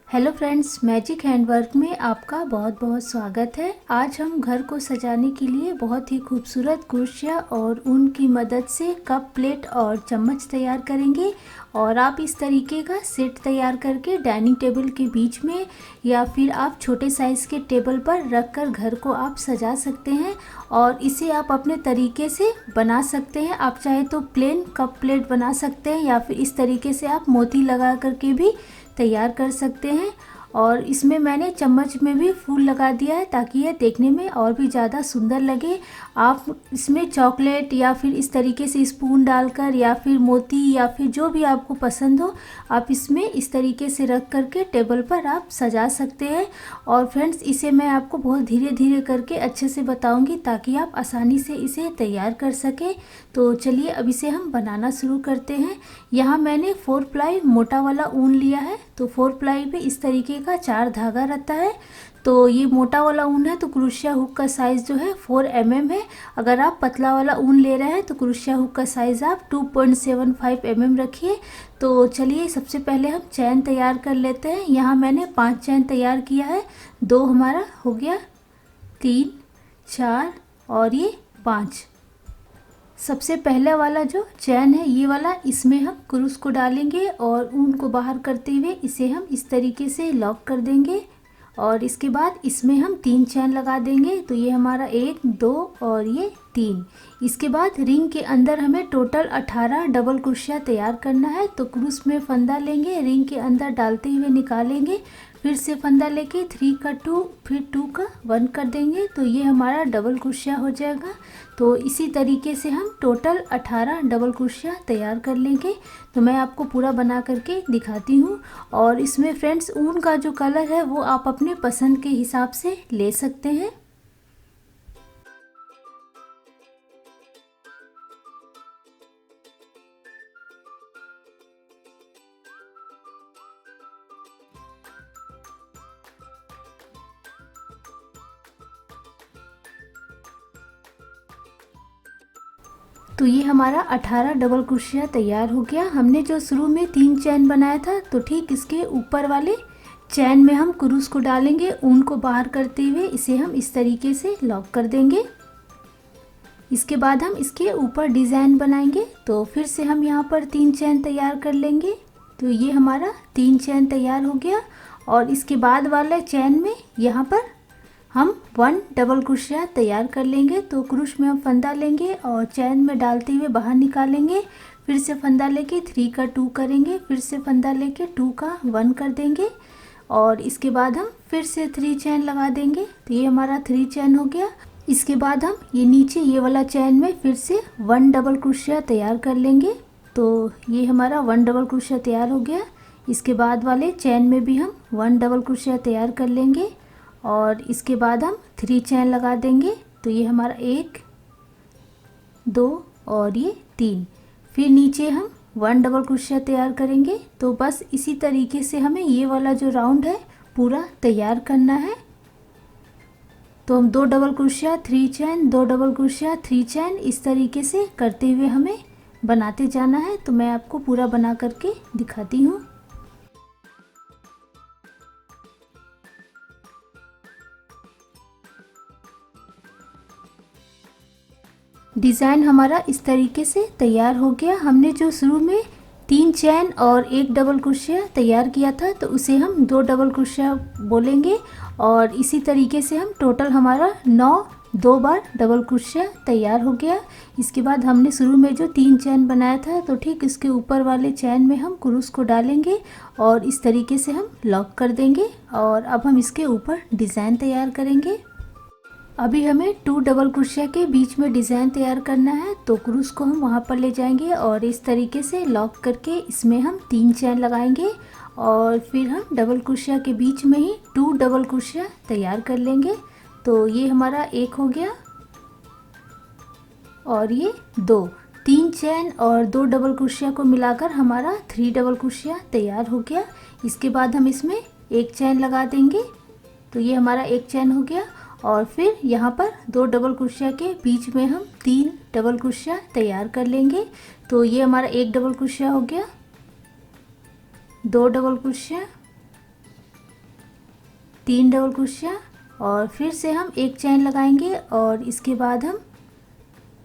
Hello friends, magic handwork में आपका बहुत बहुत स्वागत है। आज हम घर को सजाने के लिए बहुत ही खूबसूरत कुर्सियाँ और ऊन की मदद से कप, प्लेट और चम्मच तैयार करेंगे। और आप इस तरीके का सेट तैयार करके डाइनिंग टेबल के बीच में या फिर आप छोटे साइज़ के टेबल पर रख कर घर को आप सजा सकते हैं। और इसे आप अपने तरीके से बना सकते हैं। आप चाहे तो प्लेन कप प्लेट बना सकते हैं या फिर इस तरीके से आप मोती लगा करके भी तैयार कर सकते हैं। और इसमें मैंने चम्मच में भी फूल लगा दिया है ताकि यह देखने में और भी ज़्यादा सुंदर लगे। आप इसमें चॉकलेट या फिर इस तरीके से स्पून डालकर या फिर मोती या फिर जो भी आपको पसंद हो, आप इसमें इस तरीके से रख करके टेबल पर आप सजा सकते हैं। और फ्रेंड्स, इसे मैं आपको बहुत धीरे धीरे करके अच्छे से बताऊंगी ताकि आप आसानी से इसे तैयार कर सकें। तो चलिए अब इसे हम बनाना शुरू करते हैं। यहाँ मैंने 4 प्लाई मोटा वाला ऊन लिया है। तो 4 प्लाई पे इस तरीके का 4 धागा रहता है। तो ये मोटा वाला ऊन है तो क्रोशिया हुक का साइज़ जो है 4 mm है। अगर आप पतला वाला ऊन ले रहे हैं तो क्रोशिया हुक का साइज़ आप 2.75 mm रखिए। तो चलिए सबसे पहले हम चैन तैयार कर लेते हैं। यहाँ मैंने 5 चैन तैयार किया है। 2 हमारा हो गया, 3, 4 और ये 5। सबसे पहले वाला जो चैन है ये वाला, इसमें हम क्रूस को डालेंगे और ऊन को बाहर करते हुए इसे हम इस तरीके से लॉक कर देंगे। और इसके बाद इसमें हम 3 चैन लगा देंगे। तो ये हमारा 1, 2 और ये 3। इसके बाद रिंग के अंदर हमें टोटल 18 डबल क्रोशिया तैयार करना है। तो क्रूस में फंदा लेंगे, रिंग के अंदर डालते हुए निकालेंगे, फिर से फंदा लेके 3 का 2, फिर 2 का 1 कर देंगे। तो ये हमारा डबल क्रोशिया हो जाएगा। तो इसी तरीके से हम टोटल 18 डबल क्रोशिया तैयार कर लेंगे। तो मैं आपको पूरा बना करके दिखाती हूँ। और इसमें फ्रेंड्स, ऊन का जो कलर है वो आप अपने पसंद के हिसाब से ले सकते हैं। तो ये हमारा 18 डबल क्रोशिया तैयार हो गया। हमने जो शुरू में 3 चैन बनाया था, तो ठीक इसके ऊपर वाले चैन में हम क्रूस को डालेंगे, ऊन को बाहर करते हुए इसे हम इस तरीके से लॉक कर देंगे। इसके बाद हम इसके ऊपर डिज़ाइन बनाएंगे। तो फिर से हम यहाँ पर 3 चैन तैयार कर लेंगे। तो ये हमारा 3 चैन तैयार हो गया। और इसके बाद वाले चैन में यहाँ पर हम 1 डबल क्रोशिया तैयार कर लेंगे। तो क्रूस में हम फंदा लेंगे और चैन में डालते हुए बाहर निकालेंगे, फिर से फंदा लेके 3 का 2 करेंगे, फिर से फंदा लेके 2 का 1 कर देंगे। और इसके बाद हम फिर से 3 चैन लगा देंगे। तो ये हमारा 3 चैन हो गया। इसके बाद हम ये नीचे ये वाला चैन में फिर से 1 डबल क्रोशिया तैयार कर लेंगे। तो ये हमारा 1 डबल क्रोशिया तैयार हो गया। इसके बाद वाले चैन में भी हम 1 डबल क्रोशिया तैयार कर लेंगे और इसके बाद हम 3 चैन लगा देंगे। तो ये हमारा 1, 2 और ये 3। फिर नीचे हम 1 डबल क्रोशिया तैयार करेंगे। तो बस इसी तरीके से हमें ये वाला जो राउंड है पूरा तैयार करना है। तो हम 2 डबल क्रोशिया, 3 चैन, 2 डबल क्रोशिया, 3 चैन, इस तरीके से करते हुए हमें बनाते जाना है। तो मैं आपको पूरा बना करके दिखाती हूँ। डिज़ाइन हमारा इस तरीके से तैयार हो गया। हमने जो शुरू में 3 चैन और 1 डबल क्रोशिया तैयार किया था, तो उसे हम 2 डबल क्रोशिया बोलेंगे। और इसी तरीके से हम टोटल हमारा 2 बार डबल क्रोशिया तैयार हो गया। इसके बाद हमने शुरू में जो 3 चैन बनाया था, तो ठीक इसके ऊपर वाले चैन में हम क्रूस को डालेंगे और इस तरीके से हम लॉक कर देंगे। और अब हम इसके ऊपर डिज़ाइन तैयार करेंगे। अभी हमें 2 डबल क्रोशिया के बीच में डिज़ाइन तैयार करना है। तो क्रूस को हम वहाँ पर ले जाएंगे और इस तरीके से लॉक करके इसमें हम 3 चैन लगाएंगे और फिर हम डबल क्रोशिया के बीच में ही 2 डबल क्रोशिया तैयार कर लेंगे। तो ये हमारा 1 हो गया और ये 2। 3 चैन और 2 डबल क्रोशिया को मिलाकर हमारा 3 डबल क्रोशिया तैयार हो गया। इसके बाद हम इसमें 1 चैन लगा देंगे। तो ये हमारा 1 चैन हो गया। और फिर यहाँ पर 2 डबल क्रोशिया के बीच में हम 3 डबल क्रोशिया तैयार कर लेंगे। तो ये हमारा 1 डबल क्रोशिया हो गया, 2 डबल क्रोशिया, 3 डबल क्रोशिया और फिर से हम एक चैन लगाएंगे और इसके बाद हम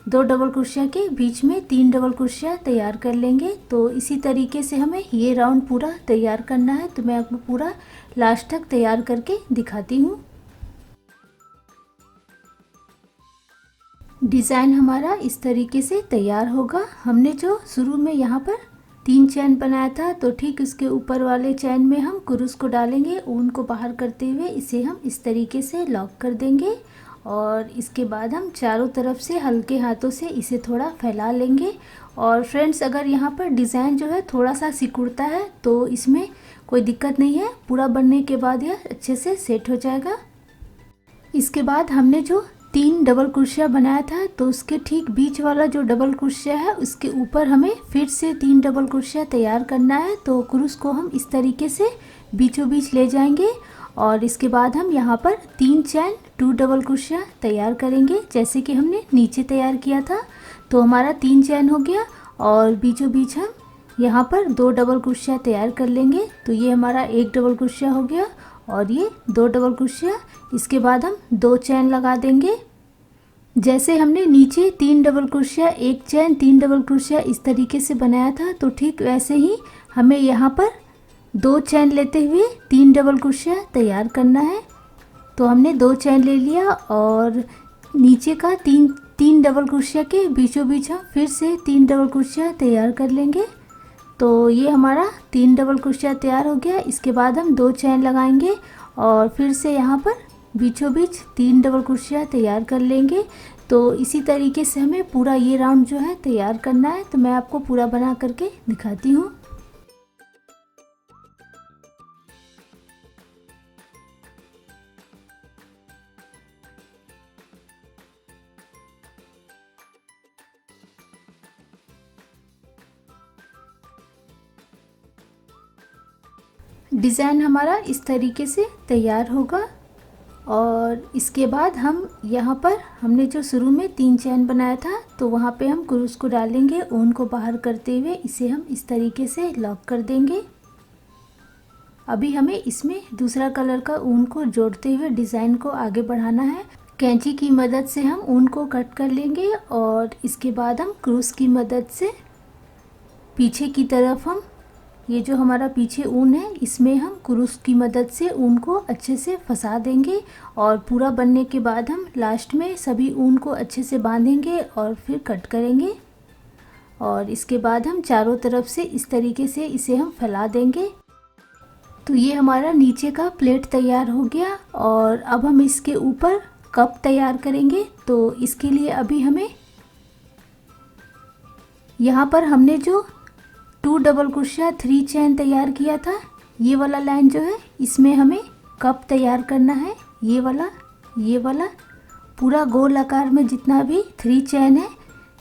2 डबल क्रोशिया के बीच में 3 डबल क्रोशिया तैयार कर लेंगे। तो इसी तरीके से हमें ये राउंड पूरा तैयार करना है। तो मैं आपको पूरा लास्ट तक तैयार करके दिखाती हूँ। डिज़ाइन हमारा इस तरीके से तैयार होगा। हमने जो शुरू में यहाँ पर 3 चैन बनाया था, तो ठीक उसके ऊपर वाले चैन में हम क्रूस को डालेंगे। ऊन को बाहर करते हुए इसे हम इस तरीके से लॉक कर देंगे और इसके बाद हम चारों तरफ से हल्के हाथों से इसे थोड़ा फैला लेंगे। और फ्रेंड्स, अगर यहाँ पर डिज़ाइन जो है थोड़ा सा सिकुड़ता है तो इसमें कोई दिक्कत नहीं है, पूरा बनने के बाद यह अच्छे से सेट हो जाएगा। इसके बाद हमने जो 3 डबल क्रोशिया बनाया था, तो उसके ठीक बीच वाला जो डबल क्रोशिया है उसके ऊपर हमें फिर से 3 डबल क्रोशिया तैयार करना है। तो क्रूस को हम इस तरीके से बीचों बीच ले जाएंगे और इसके बाद हम यहाँ पर 3 चैन 2 डबल क्रोशिया तैयार करेंगे, जैसे कि हमने नीचे तैयार किया था। तो हमारा 3 चैन हो गया और बीचों बीच हम यहाँ पर 2 डबल क्रोशिया तैयार कर लेंगे। तो ये हमारा 1 डबल क्रोशिया हो गया और ये 2 डबल क्रोशिया। इसके बाद हम 2 चैन लगा देंगे। जैसे हमने नीचे 3 डबल क्रोशिया, 1 चैन, 3 डबल क्रोशिया इस तरीके से बनाया था, तो ठीक वैसे ही हमें यहाँ पर 2 चैन लेते हुए 3 डबल क्रोशिया तैयार करना है। तो हमने 2 चैन ले लिया और नीचे का 3 डबल क्रोशिया के बीचों बीच हम फिर से 3 डबल क्रोशिया तैयार कर लेंगे। तो ये हमारा 3 डबल क्रोशिया तैयार हो गया। इसके बाद हम 2 चैन लगाएंगे और फिर से यहाँ पर बीचों बीच 3 डबल क्रोशिया तैयार कर लेंगे। तो इसी तरीके से हमें पूरा ये राउंड जो है तैयार करना है। तो मैं आपको पूरा बना करके दिखाती हूँ। डिज़ाइन हमारा इस तरीके से तैयार होगा और इसके बाद हम यहाँ पर हमने जो शुरू में 3 चैन बनाया था, तो वहाँ पे हम क्रूस को डालेंगे। ऊन को बाहर करते हुए इसे हम इस तरीके से लॉक कर देंगे। अभी हमें इसमें दूसरा कलर का ऊन को जोड़ते हुए डिज़ाइन को आगे बढ़ाना है। कैंची की मदद से हम ऊन को कट कर लेंगे और इसके बाद हम क्रूस की मदद से पीछे की तरफ हम ये जो हमारा पीछे ऊन है, इसमें हम क्रूस की मदद से ऊन को अच्छे से फंसा देंगे और पूरा बनने के बाद हम लास्ट में सभी ऊन को अच्छे से बांधेंगे और फिर कट करेंगे। और इसके बाद हम चारों तरफ से इस तरीके से इसे हम फैला देंगे। तो ये हमारा नीचे का प्लेट तैयार हो गया और अब हम इसके ऊपर कप तैयार करेंगे। तो इसके लिए अभी हमें यहाँ पर हमने जो 2 डबल क्रोशिया 3 चैन तैयार किया था, ये वाला लाइन जो है इसमें हमें कप तैयार करना है। ये वाला पूरा गोल आकार में जितना भी 3 चैन है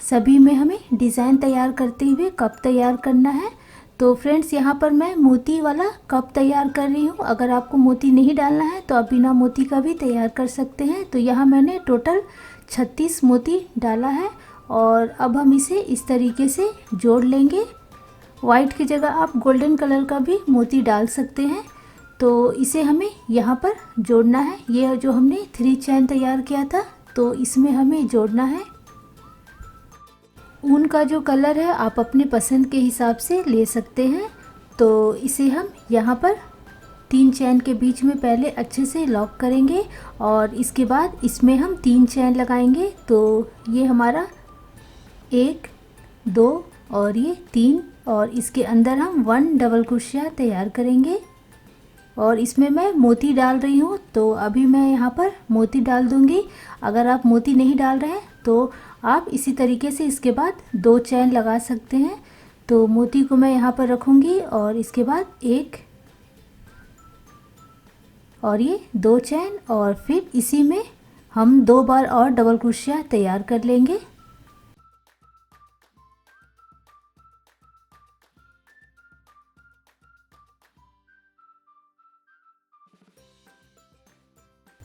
सभी में हमें डिज़ाइन तैयार करते हुए कप तैयार करना है। तो फ्रेंड्स, यहाँ पर मैं मोती वाला कप तैयार कर रही हूँ। अगर आपको मोती नहीं डालना है तो आप बिना मोती का भी तैयार कर सकते हैं। तो यहाँ मैंने टोटल 36 मोती डाला है और अब हम इसे इस तरीके से जोड़ लेंगे। वाइट की जगह आप गोल्डन कलर का भी मोती डाल सकते हैं। तो इसे हमें यहाँ पर जोड़ना है। ये जो हमने 3 चैन तैयार किया था, तो इसमें हमें जोड़ना है। ऊन का जो कलर है आप अपने पसंद के हिसाब से ले सकते हैं। तो इसे हम यहाँ पर 3 चैन के बीच में पहले अच्छे से लॉक करेंगे और इसके बाद इसमें हम 3 चैन लगाएंगे। तो ये हमारा 1, 2 और ये 3 और इसके अंदर हम 1 डबल क्रोशिया तैयार करेंगे और इसमें मैं मोती डाल रही हूँ। तो अभी मैं यहाँ पर मोती डाल दूँगी। अगर आप मोती नहीं डाल रहे हैं तो आप इसी तरीके से इसके बाद 2 चैन लगा सकते हैं। तो मोती को मैं यहाँ पर रखूँगी और इसके बाद 1 और ये 2 चैन और फिर इसी में हम 2 बार और डबल क्रोशिया तैयार कर लेंगे।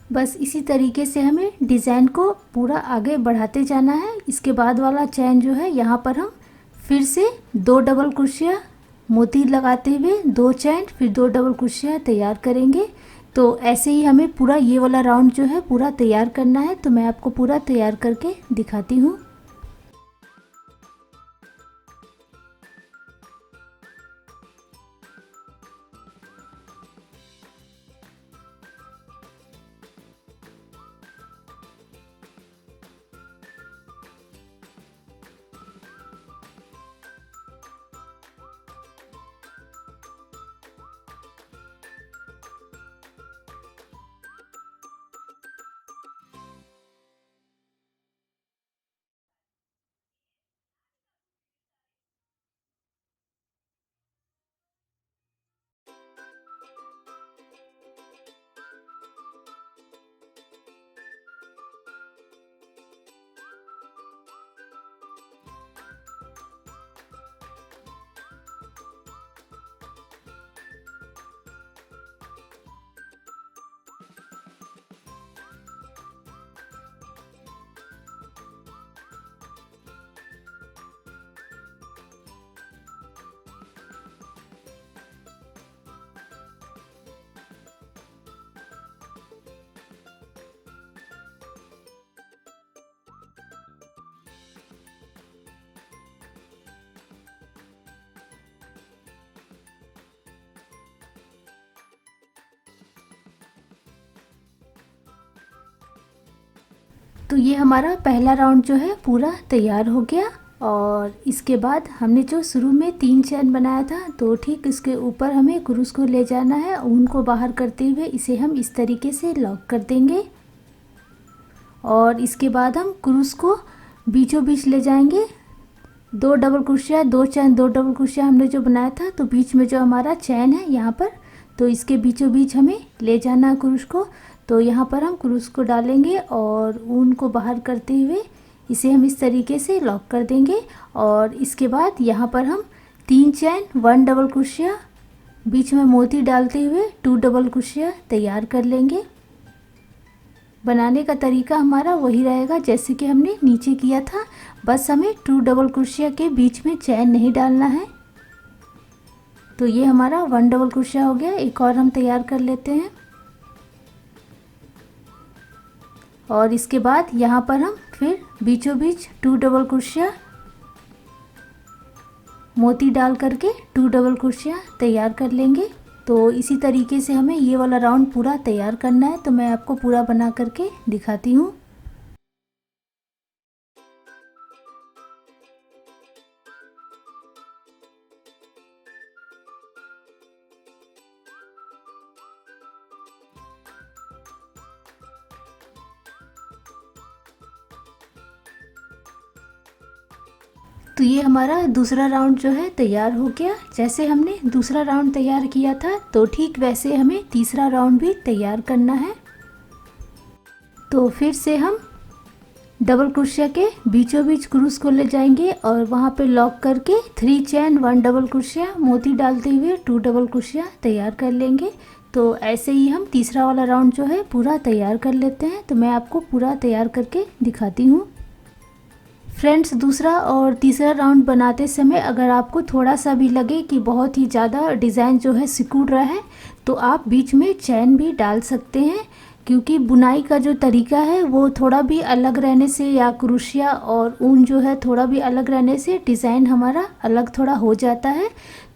बस इसी तरीके से हमें डिज़ाइन को पूरा आगे बढ़ाते जाना है। इसके बाद वाला चैन जो है यहाँ पर हम फिर से 2 डबल क्रोशिया मोती लगाते हुए 2 चैन फिर 2 डबल क्रोशिया तैयार करेंगे। तो ऐसे ही हमें पूरा ये वाला राउंड जो है पूरा तैयार करना है। तो मैं आपको पूरा तैयार करके दिखाती हूँ। तो ये हमारा पहला राउंड जो है पूरा तैयार हो गया। और इसके बाद हमने जो शुरू में 3 चैन बनाया था, तो ठीक इसके ऊपर हमें क्रूस को ले जाना है। ऊन को बाहर करते हुए इसे हम इस तरीके से लॉक कर देंगे। और इसके बाद हम क्रूस को बीचों बीच ले जाएंगे। 2 डबल क्रोशिया, 2 चैन, 2 डबल क्रोशिया हमने जो बनाया था, तो बीच में जो हमारा चैन है यहाँ पर, तो इसके बीचों बीच हमें ले जाना है क्रूस को। तो यहाँ पर हम क्रूस को डालेंगे और ऊन को बाहर करते हुए इसे हम इस तरीके से लॉक कर देंगे। और इसके बाद यहाँ पर हम 3 चैन, 1 डबल क्रोशिया, बीच में मोती डालते हुए 2 डबल क्रोशिया तैयार कर लेंगे। बनाने का तरीका हमारा वही रहेगा जैसे कि हमने नीचे किया था, बस हमें 2 डबल क्रोशिया के बीच में चैन नहीं डालना है। तो ये हमारा 1 डबल क्रोशिया हो गया। एक और हम तैयार कर लेते हैं। और इसके बाद यहाँ पर हम फिर बीचों बीच 2 डबल क्रोशिया मोती डाल करके 2 डबल क्रोशिया तैयार कर लेंगे। तो इसी तरीके से हमें ये वाला राउंड पूरा तैयार करना है। तो मैं आपको पूरा बना करके दिखाती हूँ। तो ये हमारा दूसरा राउंड जो है तैयार हो गया। जैसे हमने दूसरा राउंड तैयार किया था, तो ठीक वैसे हमें तीसरा राउंड भी तैयार करना है। तो फिर से हम डबल क्रोशिया के बीचों बीच क्रूस को ले जाएंगे और वहाँ पे लॉक करके 3 चैन, 1 डबल क्रोशिया मोती डालते हुए 2 डबल क्रोशिया तैयार कर लेंगे। तो ऐसे ही हम तीसरा वाला राउंड जो है पूरा तैयार कर लेते हैं। तो मैं आपको पूरा तैयार करके दिखाती हूँ। फ्रेंड्स, दूसरा और तीसरा राउंड बनाते समय अगर आपको थोड़ा सा भी लगे कि बहुत ही ज़्यादा डिज़ाइन जो है सिकुड़ रहा है, तो आप बीच में चैन भी डाल सकते हैं। क्योंकि बुनाई का जो तरीका है वो थोड़ा भी अलग रहने से, या क्रोशिया और ऊन जो है थोड़ा भी अलग रहने से डिज़ाइन हमारा अलग थोड़ा हो जाता है।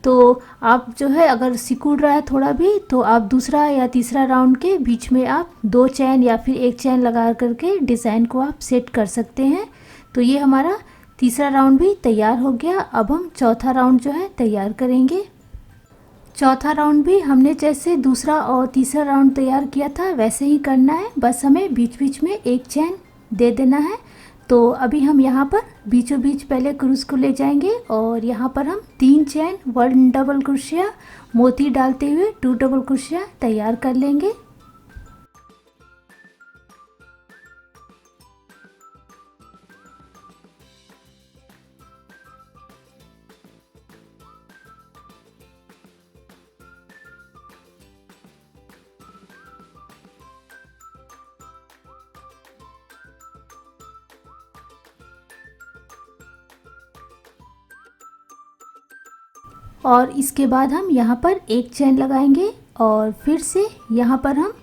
तो आप जो है अगर सिकुड़ रहा है थोड़ा भी, तो आप दूसरा या तीसरा राउंड के बीच में आप 2 चैन या फिर 1 चैन लगा करके डिज़ाइन को आप सेट कर सकते हैं। तो ये हमारा तीसरा राउंड भी तैयार हो गया। अब हम चौथा राउंड जो है तैयार करेंगे। चौथा राउंड भी हमने जैसे दूसरा और तीसरा राउंड तैयार किया था वैसे ही करना है, बस हमें बीच बीच में 1 चैन दे देना है। तो अभी हम यहाँ पर बीचों बीच पहले क्रूस को ले जाएंगे और यहाँ पर हम 3 चैन, 1 डबल क्रोशिया मोती डालते हुए 2 डबल क्रोशिया तैयार कर लेंगे। और इसके बाद हम यहाँ पर 1 चैन लगाएंगे और फिर से यहाँ पर हम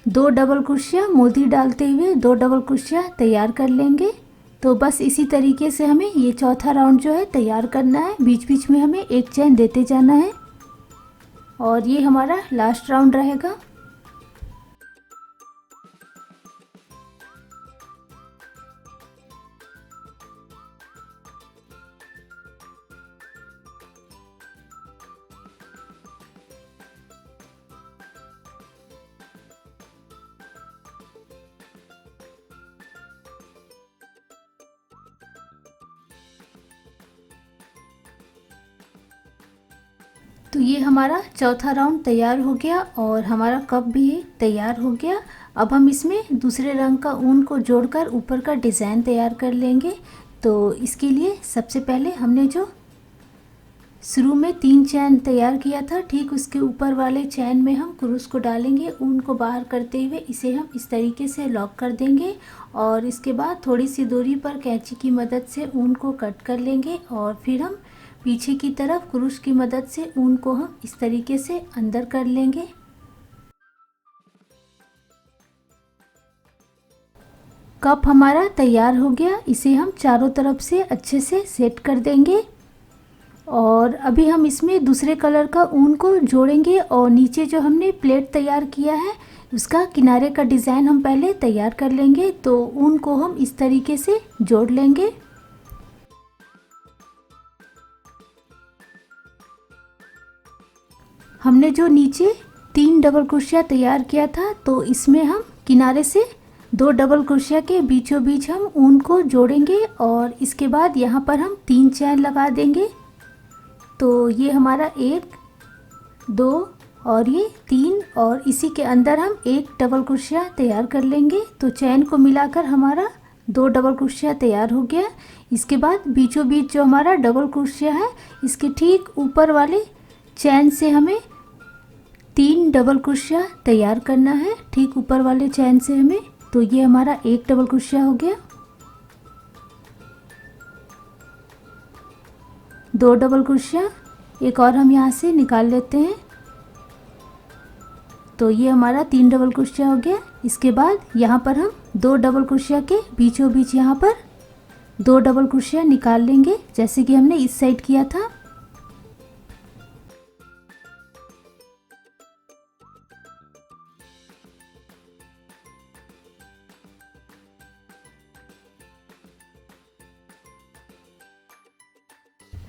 2 डबल क्रोशिया मोती डालते हुए 2 डबल क्रोशिया तैयार कर लेंगे। तो बस इसी तरीके से हमें ये चौथा राउंड जो है तैयार करना है। बीच बीच में हमें एक चेन देते जाना है और ये हमारा लास्ट राउंड रहेगा। तो ये हमारा चौथा राउंड तैयार हो गया और हमारा कप भी तैयार हो गया। अब हम इसमें दूसरे रंग का ऊन को जोड़कर ऊपर का डिज़ाइन तैयार कर लेंगे। तो इसके लिए सबसे पहले हमने जो शुरू में 3 चैन तैयार किया था, ठीक उसके ऊपर वाले चैन में हम क्रूस को डालेंगे। ऊन को बाहर करते हुए इसे हम इस तरीके से लॉक कर देंगे और इसके बाद थोड़ी सी दूरी पर कैंची की मदद से ऊन को कट कर लेंगे और फिर हम पीछे की तरफ क्रूस की मदद से ऊन को हम इस तरीके से अंदर कर लेंगे। कप हमारा तैयार हो गया। इसे हम चारों तरफ से अच्छे से सेट कर देंगे और अभी हम इसमें दूसरे कलर का ऊन को जोड़ेंगे और नीचे जो हमने प्लेट तैयार किया है उसका किनारे का डिज़ाइन हम पहले तैयार कर लेंगे। तो ऊन को हम इस तरीके से जोड़ लेंगे। हमने जो नीचे 3 डबल क्रोशिया तैयार किया था, तो इसमें हम किनारे से 2 डबल क्रोशिया के बीचों बीच हम ऊन को जोड़ेंगे और इसके बाद यहाँ पर हम 3 चैन लगा देंगे। तो ये हमारा 1, 2 और ये 3 और इसी के अंदर हम 1 डबल क्रोशिया तैयार कर लेंगे। तो चैन को मिलाकर हमारा 2 डबल क्रोशिया तैयार हो गया। इसके बाद बीचों बीच जो हमारा डबल क्रोशिया है, इसके ठीक ऊपर वाले चैन से हमें 3 डबल क्रोशिया तैयार करना है, ठीक ऊपर वाले चैन से हमें। तो ये हमारा 1 डबल क्रोशिया हो गया, 2 डबल क्रोशिया, एक और हम यहाँ से निकाल लेते हैं। तो ये हमारा 3 डबल क्रोशिया हो गया। इसके बाद यहाँ पर हम 2 डबल क्रोशिया के बीचों बीच यहाँ पर 2 डबल क्रोशिया निकाल लेंगे, जैसे कि हमने इस साइड किया था।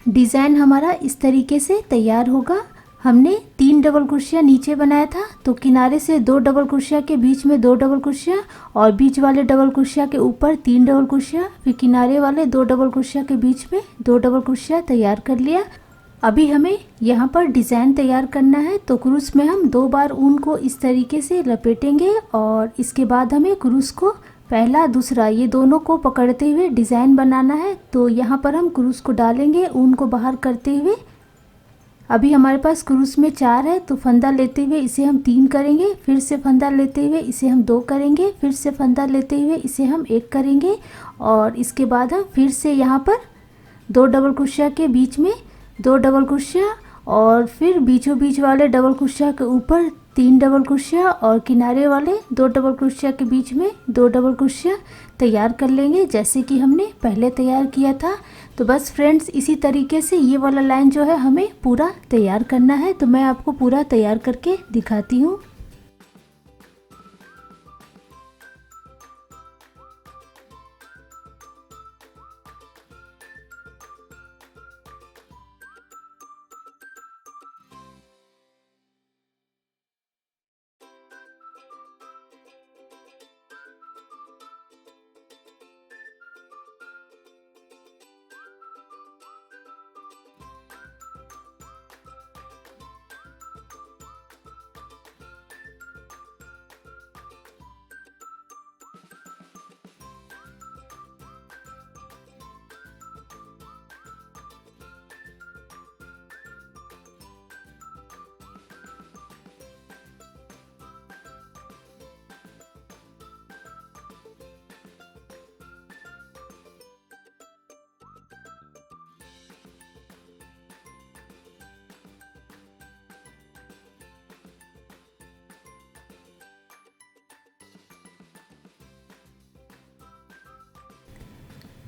डिज़ाइन हमारा इस तरीके से तैयार होगा। हमने 3 डबल क्रोशिया नीचे बनाया था, तो किनारे से 2 डबल क्रोशिया के बीच में 2 डबल क्रोशिया और बीच वाले डबल क्रोशिया के ऊपर 3 डबल क्रोशिया, फिर किनारे वाले 2 डबल क्रोशिया के बीच में 2 डबल क्रोशिया तैयार कर लिया। अभी हमें यहाँ पर डिज़ाइन तैयार करना है। तो क्रूस में हम 2 बार ऊन को इस तरीके से लपेटेंगे और इसके बाद हमें क्रूस को पहला दूसरा ये दोनों को पकड़ते हुए डिज़ाइन बनाना है। तो यहाँ पर हम क्रूस को डालेंगे ऊन को बाहर करते हुए। अभी हमारे पास क्रूस में 4 है, तो फंदा लेते हुए इसे हम 3 करेंगे, फिर से फंदा लेते हुए इसे हम 2 करेंगे, फिर से फंदा लेते हुए इसे हम 1 करेंगे और इसके बाद हम फिर से यहाँ पर 2 डबल क्रोशिया के बीच में 2 डबल क्रोशिया और फिर बीचों बीच वाले डबल क्रोशिया के ऊपर 3 डबल क्रोशिया और किनारे वाले 2 डबल क्रोशिया के बीच में 2 डबल क्रोशिया तैयार कर लेंगे, जैसे कि हमने पहले तैयार किया था। तो बस फ्रेंड्स, इसी तरीके से ये वाला लाइन जो है हमें पूरा तैयार करना है। तो मैं आपको पूरा तैयार करके दिखाती हूँ।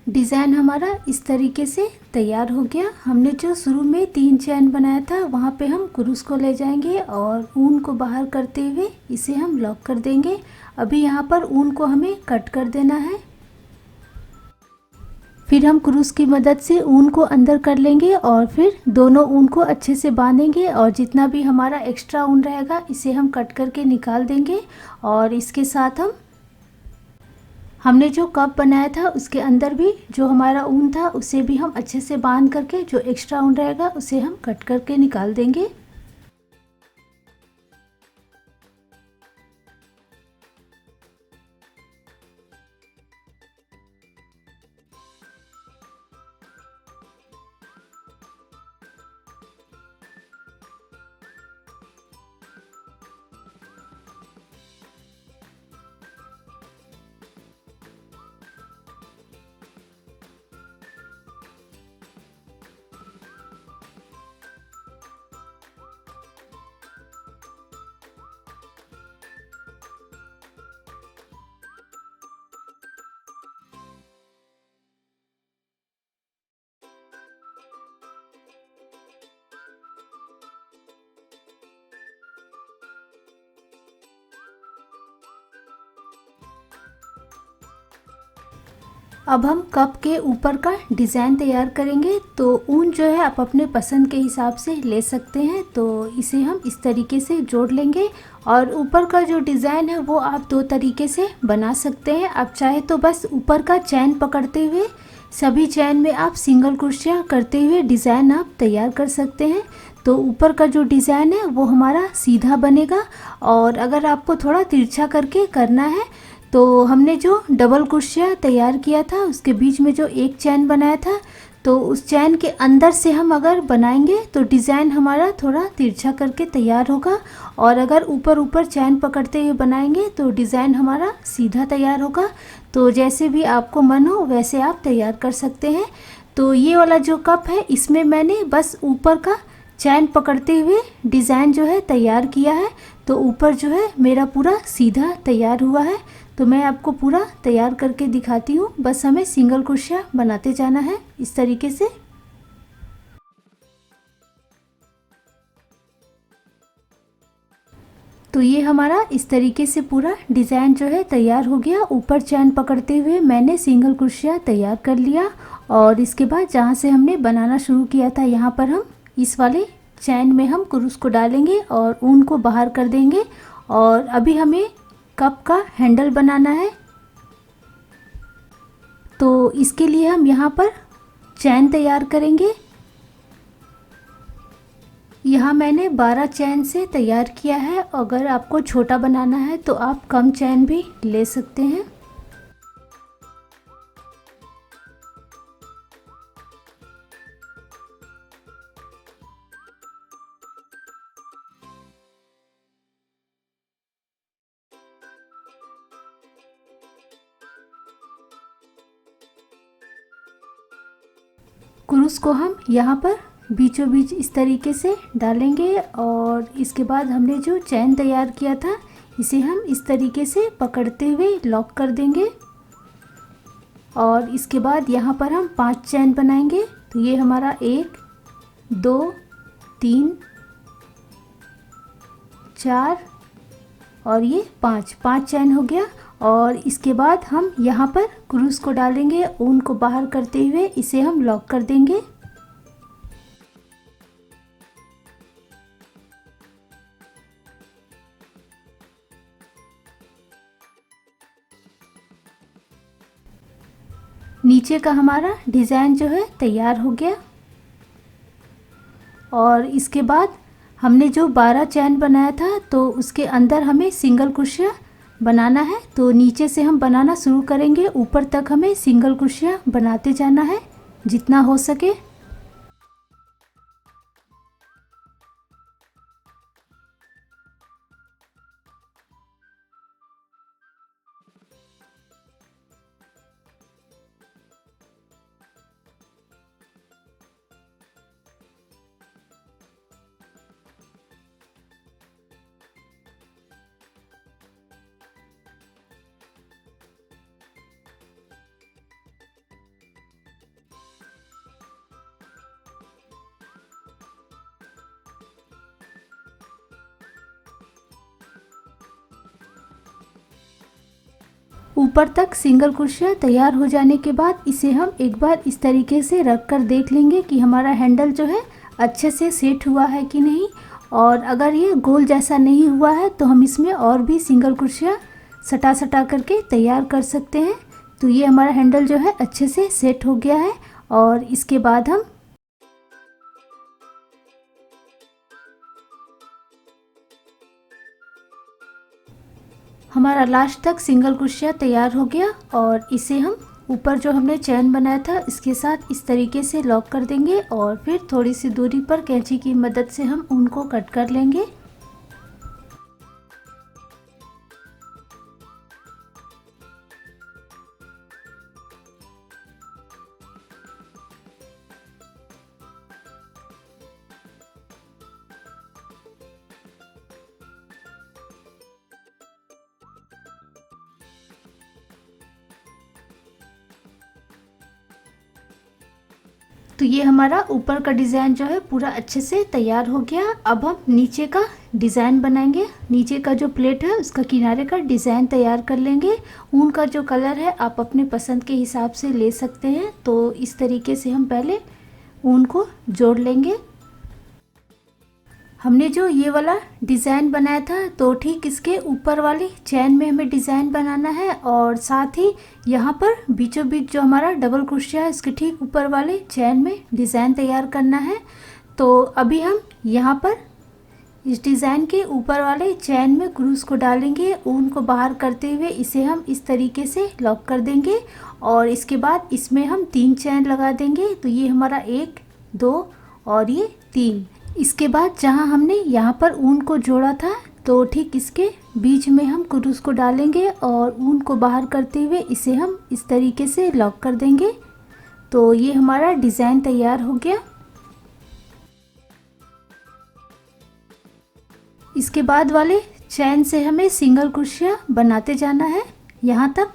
डिज़ाइन हमारा इस तरीके से तैयार हो गया। हमने जो शुरू में 3 चैन बनाया था वहाँ पे हम क्रूस को ले जाएंगे और ऊन को बाहर करते हुए इसे हम लॉक कर देंगे। अभी यहाँ पर ऊन को हमें कट कर देना है। फिर हम क्रूस की मदद से ऊन को अंदर कर लेंगे और फिर दोनों ऊन को अच्छे से बांधेंगे और जितना भी हमारा एक्स्ट्रा ऊन रहेगा इसे हम कट करके निकाल देंगे। और इसके साथ हमने जो कप बनाया था उसके अंदर भी जो हमारा ऊन था उसे भी हम अच्छे से बांध करके जो एक्स्ट्रा ऊन रहेगा उसे हम कट करके निकाल देंगे। अब हम कप के ऊपर का डिज़ाइन तैयार करेंगे। तो ऊन जो है आप अपने पसंद के हिसाब से ले सकते हैं। तो इसे हम इस तरीके से जोड़ लेंगे और ऊपर का जो डिज़ाइन है वो आप 2 तरीके से बना सकते हैं। आप चाहे तो बस ऊपर का चैन पकड़ते हुए सभी चैन में आप सिंगल क्रोशिया करते हुए डिज़ाइन आप तैयार कर सकते हैं। तो ऊपर का जो डिज़ाइन है वो हमारा सीधा बनेगा और अगर आपको थोड़ा तिरछा करके करना है तो हमने जो डबल क्रोशिया तैयार किया था उसके बीच में जो एक चैन बनाया था तो उस चैन के अंदर से हम अगर बनाएंगे तो डिज़ाइन हमारा थोड़ा तिरछा करके तैयार होगा और अगर ऊपर ऊपर चैन पकड़ते हुए बनाएंगे तो डिज़ाइन हमारा सीधा तैयार होगा। तो जैसे भी आपको मन हो वैसे आप तैयार कर सकते हैं। तो ये वाला जो कप है इसमें मैंने बस ऊपर का चैन पकड़ते हुए डिज़ाइन जो है तैयार किया है। तो ऊपर जो है मेरा पूरा सीधा तैयार हुआ है। तो मैं आपको पूरा तैयार करके दिखाती हूँ। बस हमें सिंगल क्रोशिया बनाते जाना है इस तरीके से। तो ये हमारा इस तरीके से पूरा डिज़ाइन जो है तैयार हो गया। ऊपर चैन पकड़ते हुए मैंने सिंगल क्रोशिया तैयार कर लिया और इसके बाद जहाँ से हमने बनाना शुरू किया था यहाँ पर हम इस वाले चैन में हम क्रूस को डालेंगे और ऊन को बाहर कर देंगे। और अभी हमें कप का हैंडल बनाना है। तो इसके लिए हम यहाँ पर चैन तैयार करेंगे। यहाँ मैंने 12 चैन से तैयार किया है। अगर आपको छोटा बनाना है तो आप कम चैन भी ले सकते हैं। क्रूस को हम यहाँ पर बीचों बीच इस तरीके से डालेंगे और इसके बाद हमने जो चैन तैयार किया था इसे हम इस तरीके से पकड़ते हुए लॉक कर देंगे। और इसके बाद यहाँ पर हम 5 चैन बनाएंगे। तो ये हमारा 1 2 3 4 और ये 5 चैन हो गया। और इसके बाद हम यहाँ पर क्रूस को डालेंगे, ऊन को बाहर करते हुए इसे हम लॉक कर देंगे। नीचे का हमारा डिज़ाइन जो है तैयार हो गया। और इसके बाद हमने जो 12 चैन बनाया था तो उसके अंदर हमें सिंगल क्रोशिया बनाना है। तो नीचे से हम बनाना शुरू करेंगे, ऊपर तक हमें सिंगल क्रोशिया बनाते जाना है जितना हो सके। ऊपर तक सिंगल कुर्सियाँ तैयार हो जाने के बाद इसे हम एक बार इस तरीके से रख कर देख लेंगे कि हमारा हैंडल जो है अच्छे से सेट हुआ है कि नहीं। और अगर ये गोल जैसा नहीं हुआ है तो हम इसमें और भी सिंगल कुर्सियाँ सटा करके तैयार कर सकते हैं। तो ये हमारा हैंडल जो है अच्छे से सेट हो गया है। और इसके बाद हमारा लास्ट तक सिंगल कुर्सियाँ तैयार हो गया और इसे हम ऊपर जो हमने चैन बनाया था इसके साथ इस तरीके से लॉक कर देंगे और फिर थोड़ी सी दूरी पर कैंची की मदद से हम उनको कट कर लेंगे। तो ये हमारा ऊपर का डिज़ाइन जो है पूरा अच्छे से तैयार हो गया। अब हम नीचे का डिज़ाइन बनाएंगे। नीचे का जो प्लेट है उसका किनारे का डिज़ाइन तैयार कर लेंगे। ऊन का जो कलर है आप अपने पसंद के हिसाब से ले सकते हैं। तो इस तरीके से हम पहले ऊन को जोड़ लेंगे। हमने जो ये वाला डिज़ाइन बनाया था तो ठीक इसके ऊपर वाली चैन में हमें डिज़ाइन बनाना है और साथ ही यहाँ पर बीचों बीच जो हमारा डबल क्रोशिया है इसके ठीक ऊपर वाले चैन में डिज़ाइन तैयार करना है। तो अभी हम यहाँ पर इस डिज़ाइन के ऊपर वाले चैन में क्रूस को डालेंगे। ऊन को बाहर करते हुए इसे हम इस तरीके से लॉक कर देंगे और इसके बाद इसमें हम 3 चैन लगा देंगे। तो ये हमारा 1 2 और ये 3। इसके बाद जहाँ हमने यहाँ पर ऊन को जोड़ा था तो ठीक इसके बीच में हम क्रूस को डालेंगे और ऊन को बाहर करते हुए इसे हम इस तरीके से लॉक कर देंगे। तो ये हमारा डिज़ाइन तैयार हो गया। इसके बाद वाले चैन से हमें सिंगल क्रोशिया बनाते जाना है यहाँ तक।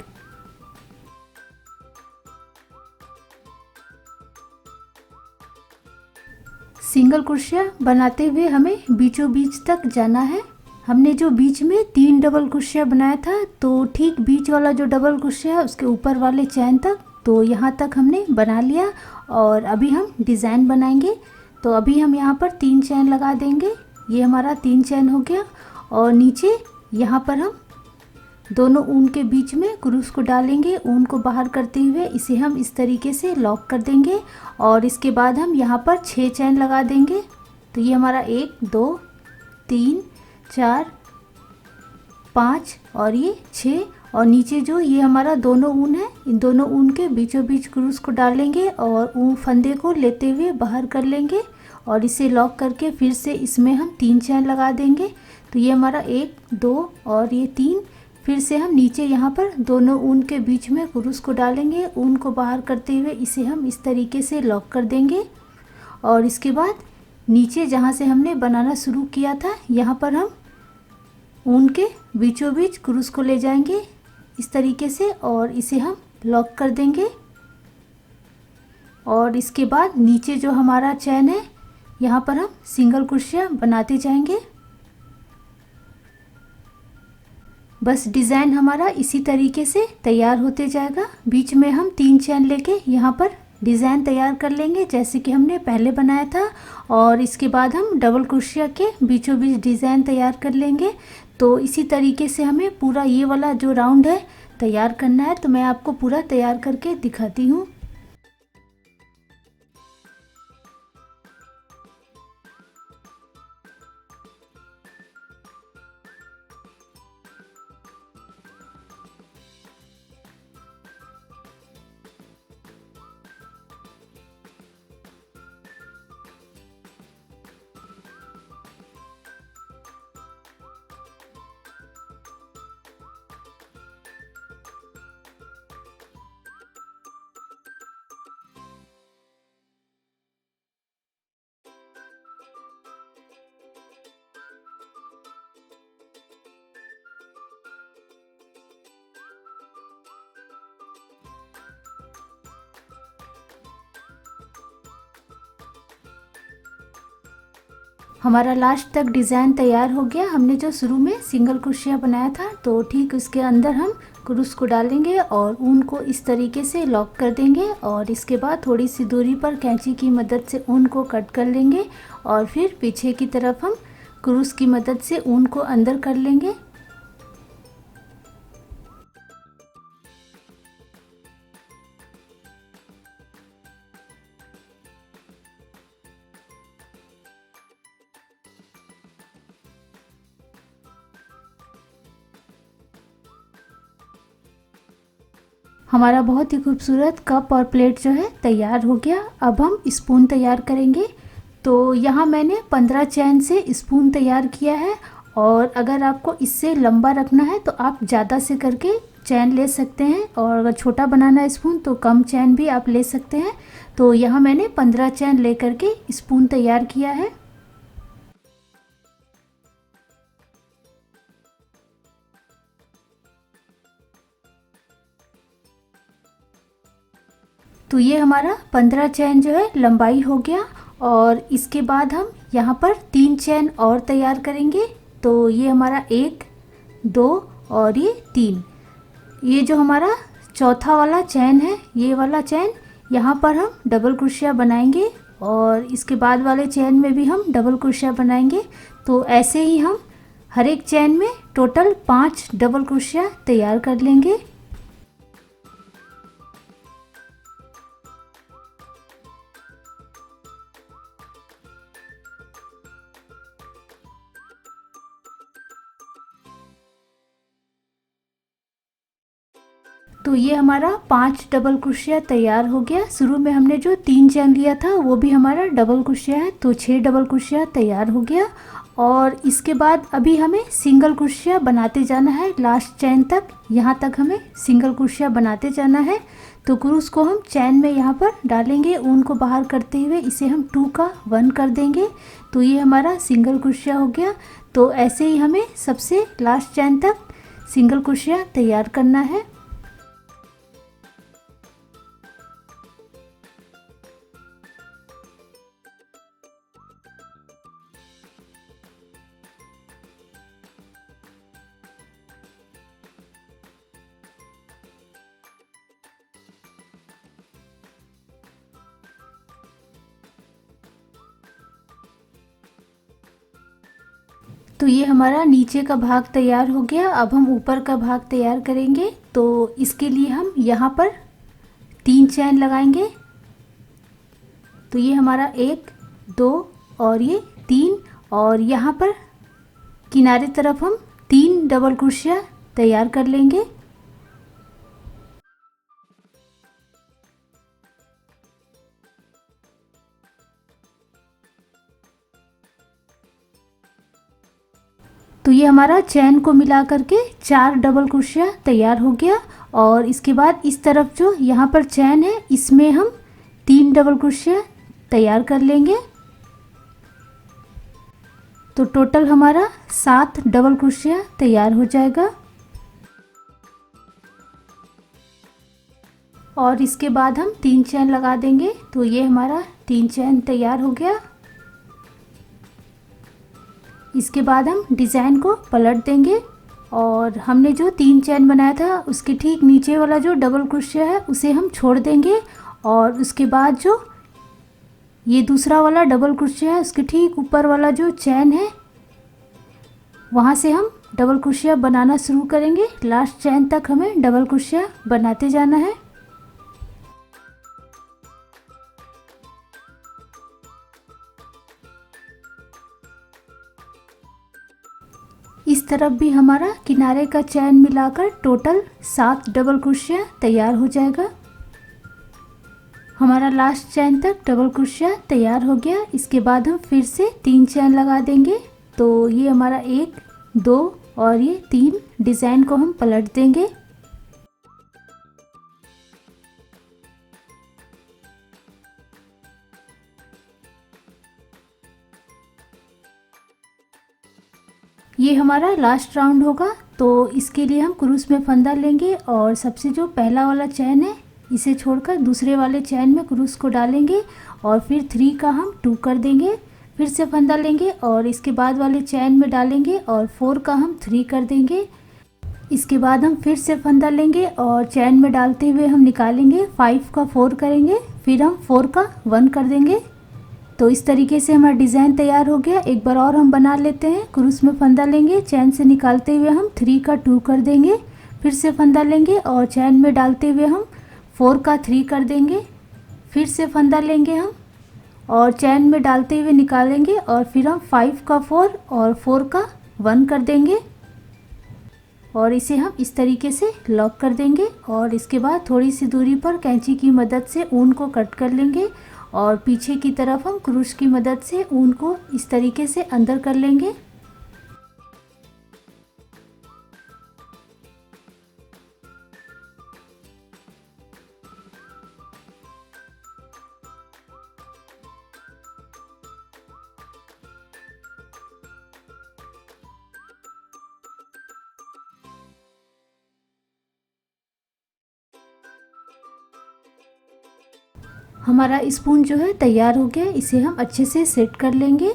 सिंगल क्रोशिया बनाते हुए हमें बीचों बीच तक जाना है। हमने जो बीच में 3 डबल क्रोशिया बनाया था तो ठीक बीच वाला जो डबल क्रोशिया है उसके ऊपर वाले चैन तक, तो यहाँ तक हमने बना लिया और अभी हम डिज़ाइन बनाएंगे। तो अभी हम यहाँ पर 3 चैन लगा देंगे। ये हमारा 3 चैन हो गया और नीचे यहाँ पर हम दोनों ऊन के बीच में क्रूस को डालेंगे। ऊन को बाहर करते हुए इसे हम इस तरीके से लॉक कर देंगे और इसके बाद हम यहाँ पर 6 चैन लगा देंगे। तो ये हमारा 1 2 3 4 5 और ये 6 और नीचे जो ये हमारा दोनों ऊन है इन दोनों ऊन के बीचों बीच क्रूस को डालेंगे और ऊन फंदे को लेते हुए बाहर कर लेंगे और इसे लॉक करके फिर से इसमें हम 3 चैन लगा देंगे। तो ये हमारा 1 2 और ये 3। फिर से हम नीचे यहाँ पर दोनों ऊन के बीच में क्रूस को डालेंगे। ऊन को बाहर करते हुए इसे हम इस तरीके से लॉक कर देंगे और इसके बाद नीचे जहाँ से हमने बनाना शुरू किया था यहाँ पर हम ऊन के बीचों बीच क्रूस को ले जाएंगे इस तरीके से और इसे हम लॉक कर देंगे। और इसके बाद नीचे जो हमारा चैन है यहाँ पर हम सिंगल क्रोशिया बनाते जाएंगे। बस डिज़ाइन हमारा इसी तरीके से तैयार होते जाएगा। बीच में हम 3 चैन लेके यहाँ पर डिज़ाइन तैयार कर लेंगे जैसे कि हमने पहले बनाया था और इसके बाद हम डबल क्रोशिया के बीचों बीच डिज़ाइन तैयार कर लेंगे। तो इसी तरीके से हमें पूरा ये वाला जो राउंड है तैयार करना है। तो मैं आपको पूरा तैयार करके दिखाती हूँ। हमारा लास्ट तक डिज़ाइन तैयार हो गया। हमने जो शुरू में सिंगल क्रोशिया बनाया था तो ठीक उसके अंदर हम क्रूस को डालेंगे और ऊन को इस तरीके से लॉक कर देंगे और इसके बाद थोड़ी सी दूरी पर कैंची की मदद से ऊन को कट कर लेंगे और फिर पीछे की तरफ हम क्रूस की मदद से ऊन को अंदर कर लेंगे। हमारा बहुत ही खूबसूरत कप और प्लेट जो है तैयार हो गया। अब हम स्पून तैयार करेंगे। तो यहाँ मैंने 15 चैन से स्पून तैयार किया है और अगर आपको इससे लंबा रखना है तो आप ज़्यादा से करके चैन ले सकते हैं और अगर छोटा बनाना है स्पून तो कम चैन भी आप ले सकते हैं। तो यहाँ मैंने 15 चैन ले करके स्पून तैयार किया है। तो ये हमारा 15 चैन जो है लंबाई हो गया और इसके बाद हम यहाँ पर 3 चैन और तैयार करेंगे। तो ये हमारा 1 2 और ये 3, ये जो हमारा चौथा वाला चैन है ये वाला चैन, यहाँ पर हम डबल क्रोशिया बनाएंगे और इसके बाद वाले चैन में भी हम डबल क्रोशिया बनाएंगे। तो ऐसे ही हम हर एक चैन में टोटल 5 डबल क्रोशिया तैयार कर लेंगे। तो ये हमारा 5 डबल क्रोशिया तैयार हो गया। शुरू में हमने जो 3 चैन लिया था वो भी हमारा डबल क्रोशिया है, तो 6 डबल क्रोशिया तैयार हो गया। और इसके बाद अभी हमें सिंगल क्रोशिया बनाते जाना है लास्ट चैन तक, यहाँ तक हमें सिंगल क्रोशिया बनाते जाना है। तो क्रूस को हम चैन में यहाँ पर डालेंगे, ऊन को बाहर करते हुए इसे हम 2 का 1 कर देंगे। तो ये हमारा सिंगल क्रोशिया हो गया। तो ऐसे ही हमें सबसे लास्ट चैन तक सिंगल क्रोशिया तैयार करना है। तो ये हमारा नीचे का भाग तैयार हो गया। अब हम ऊपर का भाग तैयार करेंगे। तो इसके लिए हम यहाँ पर 3 चैन लगाएंगे। तो ये हमारा 1 2 और ये 3 और यहाँ पर किनारे तरफ हम 3 डबल क्रोशिया तैयार कर लेंगे। तो ये हमारा चैन को मिला करके 4 डबल क्रोशिया तैयार हो गया। और इसके बाद इस तरफ जो यहाँ पर चैन है इसमें हम 3 डबल क्रोशिया तैयार कर लेंगे। तो टोटल हमारा 7 डबल क्रोशिया तैयार हो जाएगा। और इसके बाद हम 3 चैन लगा देंगे। तो ये हमारा 3 चैन तैयार हो गया। इसके बाद हम डिज़ाइन को पलट देंगे और हमने जो 3 चैन बनाया था उसके ठीक नीचे वाला जो डबल क्रोशिया है उसे हम छोड़ देंगे और उसके बाद जो ये दूसरा वाला डबल क्रोशिया है उसके ठीक ऊपर वाला जो चैन है वहाँ से हम डबल क्रोशिया बनाना शुरू करेंगे। लास्ट चैन तक हमें डबल क्रोशिया बनाते जाना है। इस तरफ भी हमारा किनारे का चैन मिलाकर टोटल 7 डबल क्रोशिया तैयार हो जाएगा। हमारा लास्ट चैन तक डबल क्रोशिया तैयार हो गया। इसके बाद हम फिर से 3 चैन लगा देंगे। तो ये हमारा 1 2 और ये 3 डिज़ाइन को हम पलट देंगे। ये हमारा लास्ट राउंड होगा। तो इसके लिए हम क्रूस में फंदा लेंगे और सबसे जो पहला वाला चैन है इसे छोड़कर दूसरे वाले चैन में क्रूस को डालेंगे और फिर 3 का हम 2 कर देंगे। फिर से फंदा लेंगे और इसके बाद वाले चैन में डालेंगे और 4 का हम 3 कर देंगे। इसके बाद हम फिर से फंदा लेंगे और चैन में डालते हुए हम निकालेंगे, 5 का 4 करेंगे, फिर हम 4 का 1 कर देंगे। तो इस तरीके से हमारा डिज़ाइन तैयार हो गया। एक बार और हम बना लेते हैं। क्रूस में फंदा लेंगे, चैन से निकालते हुए हम 3 का 2 कर देंगे, फिर से फंदा लेंगे और चैन में डालते हुए हम 4 का 3 कर देंगे। फिर से फंदा लेंगे हम और चैन में डालते हुए निकालेंगे और फिर हम 5 का 4 और 4 का 1 कर देंगे और इसे हम इस तरीके से लॉक कर देंगे। और इसके बाद थोड़ी सी दूरी पर कैंची की मदद से ऊन को कट कर लेंगे और पीछे की तरफ हम क्रूस की मदद से ऊन को इस तरीके से अंदर कर लेंगे। हमारा स्पून जो है तैयार हो गया। इसे हम अच्छे से सेट कर लेंगे।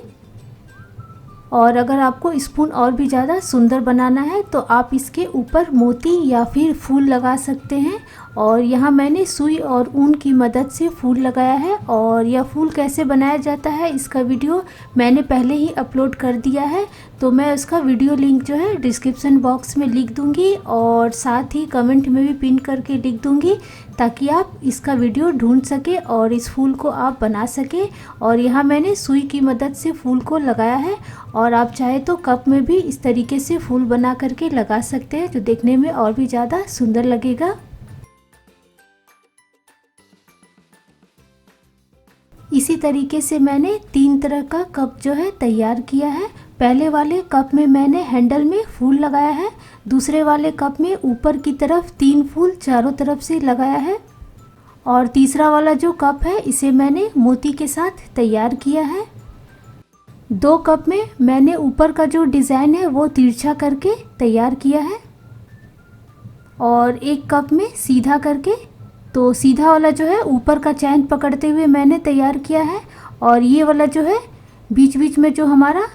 और अगर आपको स्पून और भी ज़्यादा सुंदर बनाना है तो आप इसके ऊपर मोती या फिर फूल लगा सकते हैं। और यहाँ मैंने सुई और ऊन की मदद से फूल लगाया है और यह फूल कैसे बनाया जाता है इसका वीडियो मैंने पहले ही अपलोड कर दिया है। तो मैं उसका वीडियो लिंक जो है डिस्क्रिप्शन बॉक्स में लिख दूँगी और साथ ही कमेंट में भी पिन करके लिख दूँगी, ताकि आप इसका वीडियो ढूंढ सके और इस फूल को आप बना सके। और यहाँ मैंने सुई की मदद से फूल को लगाया है और आप चाहे तो कप में भी इस तरीके से फूल बना करके लगा सकते हैं, जो देखने में और भी ज़्यादा सुंदर लगेगा। इसी तरीके से मैंने 3 तरह का कप जो है तैयार किया है। पहले वाले कप में मैंने हैंडल में फूल लगाया है, दूसरे वाले कप में ऊपर की तरफ 3 फूल चारों तरफ से लगाया है और तीसरा वाला जो कप है इसे मैंने मोती के साथ तैयार किया है। 2 कप में मैंने ऊपर का जो डिज़ाइन है वो तिरछा करके तैयार किया है और 1 कप में सीधा करके। तो सीधा वाला जो है ऊपर का चैन पकड़ते हुए मैंने तैयार किया है और ये वाला जो है बीच बीच में जो हमारा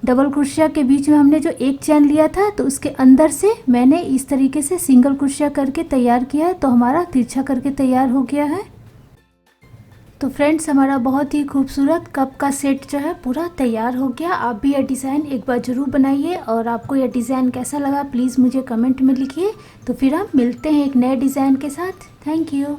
डबल क्रोशिया के बीच में हमने जो एक चैन लिया था तो उसके अंदर से मैंने इस तरीके से सिंगल क्रोशिया करके तैयार किया है। तो हमारा तिरछा करके तैयार हो गया है। तो फ्रेंड्स, हमारा बहुत ही खूबसूरत कप का सेट जो है पूरा तैयार हो गया। आप भी यह डिज़ाइन एक बार ज़रूर बनाइए और आपको यह डिज़ाइन कैसा लगा प्लीज़ मुझे कमेंट में लिखिए। तो फिर हम मिलते हैं एक नए डिज़ाइन के साथ। Thank you.